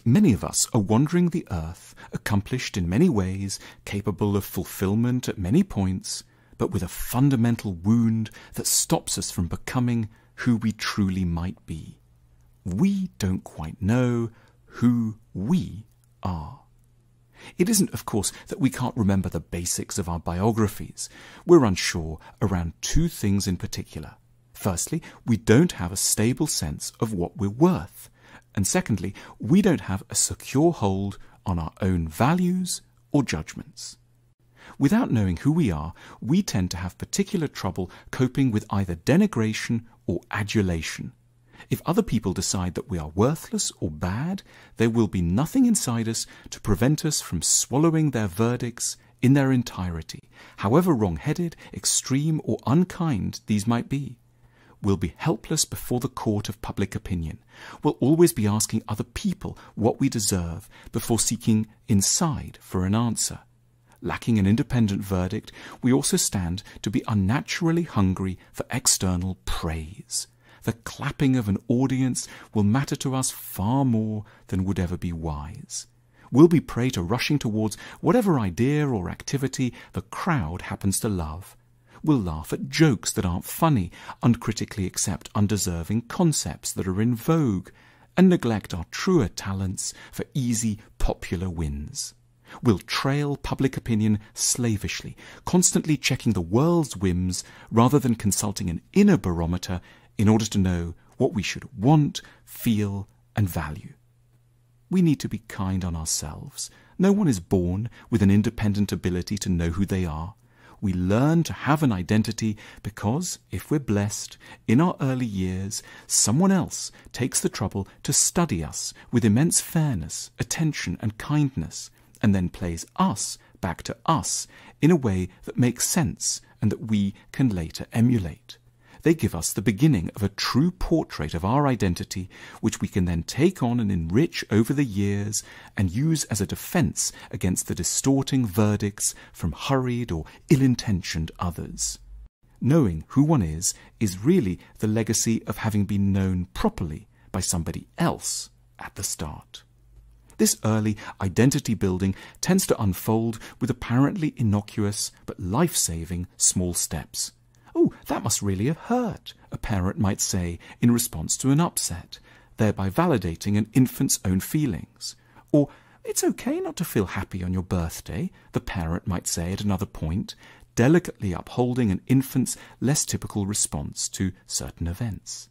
Many of us are wandering the earth, accomplished in many ways, capable of fulfillment at many points, but with a fundamental wound that stops us from becoming who we truly might be. We don't quite know who we are. It isn't, of course, that we can't remember the basics of our biographies. We're unsure around two things in particular. Firstly, we don't have a stable sense of what we're worth. And secondly, we don't have a secure hold on our own values or judgments. Without knowing who we are, we tend to have particular trouble coping with either denigration or adulation. If other people decide that we are worthless or bad, there will be nothing inside us to prevent us from swallowing their verdicts in their entirety, however wrong-headed, extreme or unkind these might be. We'll be helpless before the court of public opinion. We'll always be asking other people what we deserve before seeking inside for an answer. Lacking an independent verdict, we also stand to be unnaturally hungry for external praise. The clapping of an audience will matter to us far more than would ever be wise. We'll be prey to rushing towards whatever idea or activity the crowd happens to love. We'll laugh at jokes that aren't funny, uncritically accept undeserving concepts that are in vogue, and neglect our truer talents for easy, popular wins. We'll trail public opinion slavishly, constantly checking the world's whims rather than consulting an inner barometer in order to know what we should want, feel, and value. We need to be kind on ourselves. No one is born with an independent ability to know who they are. We learn to have an identity because, if we're blessed, in our early years, someone else takes the trouble to study us with immense fairness, attention, and kindness, and then plays us back to us in a way that makes sense and that we can later emulate. They give us the beginning of a true portrait of our identity, which we can then take on and enrich over the years and use as a defense against the distorting verdicts from hurried or ill-intentioned others. Knowing who one is really the legacy of having been known properly by somebody else at the start. This early identity building tends to unfold with apparently innocuous but life-saving small steps. "Oh, that must really have hurt," a parent might say in response to an upset, thereby validating an infant's own feelings. Or, "It's okay not to feel happy on your birthday," the parent might say at another point, delicately upholding an infant's less typical response to certain events.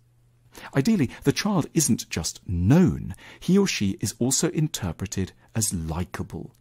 Ideally, the child isn't just known, he or she is also interpreted as likable.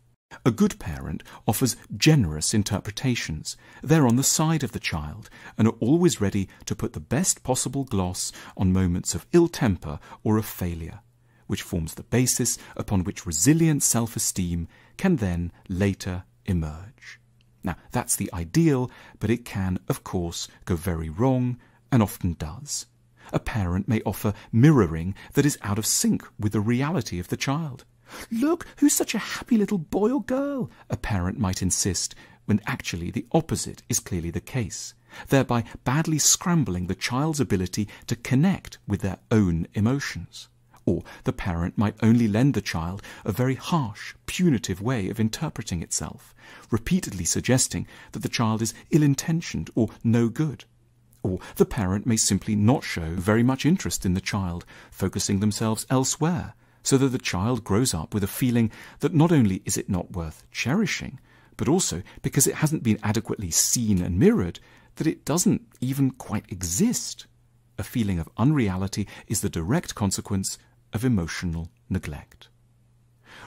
A good parent offers generous interpretations. They're on the side of the child and are always ready to put the best possible gloss on moments of ill temper or of failure, which forms the basis upon which resilient self-esteem can then later emerge. Now, that's the ideal, but it can, of course, go very wrong, and often does. A parent may offer mirroring that is out of sync with the reality of the child. "Look, who's such a happy little boy or girl?" a parent might insist, when actually the opposite is clearly the case, thereby badly scrambling the child's ability to connect with their own emotions. Or the parent might only lend the child a very harsh, punitive way of interpreting itself, repeatedly suggesting that the child is ill-intentioned or no good. Or the parent may simply not show very much interest in the child, focusing themselves elsewhere, so that the child grows up with a feeling that not only is it not worth cherishing, but also, because it hasn't been adequately seen and mirrored, that it doesn't even quite exist. A feeling of unreality is the direct consequence of emotional neglect.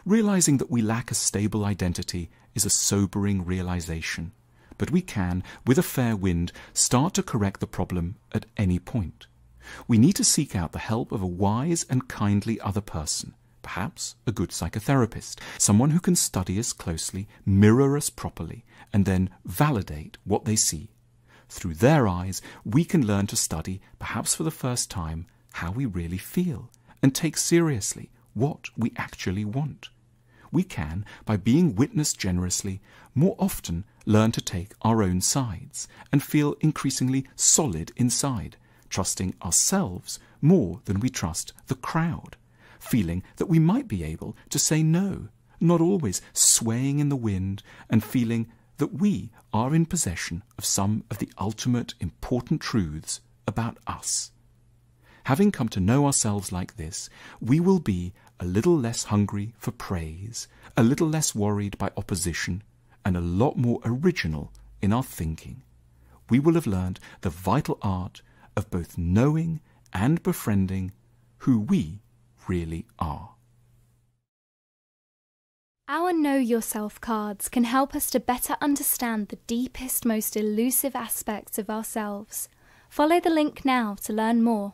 Realizing that we lack a stable identity is a sobering realization, but we can, with a fair wind, start to correct the problem at any point. We need to seek out the help of a wise and kindly other person, perhaps a good psychotherapist, someone who can study us closely, mirror us properly, and then validate what they see. Through their eyes, we can learn to study, perhaps for the first time, how we really feel, and take seriously what we actually want. We can, by being witnessed generously, more often learn to take our own sides and feel increasingly solid inside, trusting ourselves more than we trust the crowd. feeling that we might be able to say no, not always swaying in the wind, and feeling that we are in possession of some of the ultimate important truths about us. Having come to know ourselves like this, we will be a little less hungry for praise, a little less worried by opposition, and a lot more original in our thinking. We will have learned the vital art of both knowing and befriending who we really are. Our Know Yourself cards can help us to better understand the deepest, most elusive aspects of ourselves. Follow the link now to learn more.